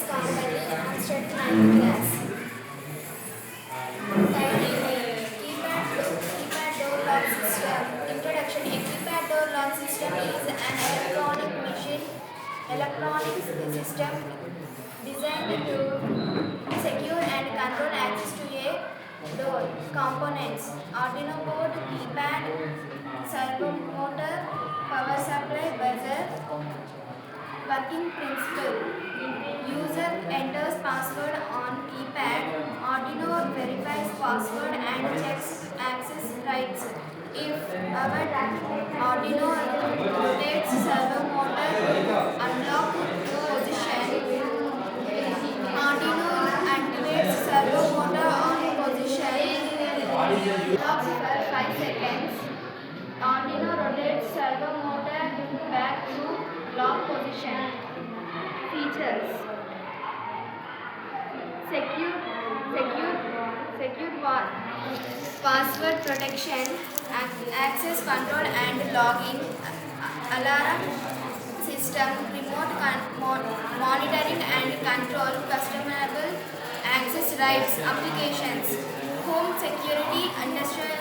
commonly constructed ninth class. Keypad door lock system. Introduction. A keypad door lock system is an electronic system designed to secure and control access to a door. Components: Arduino board, keypad, servo motor, power supply, buzzer. Working principle: user enters password on keypad. Arduino verifies password and checks access rights. If our Arduino rotates servo motor unlock position, Arduino activates servo motor on position. Locks for 5 seconds. Arduino rotates servo motor back to lock position. Features: secure, secure password protection, access control and login, alarm system, remote monitoring and control, customizable access rights, applications, home security, industrial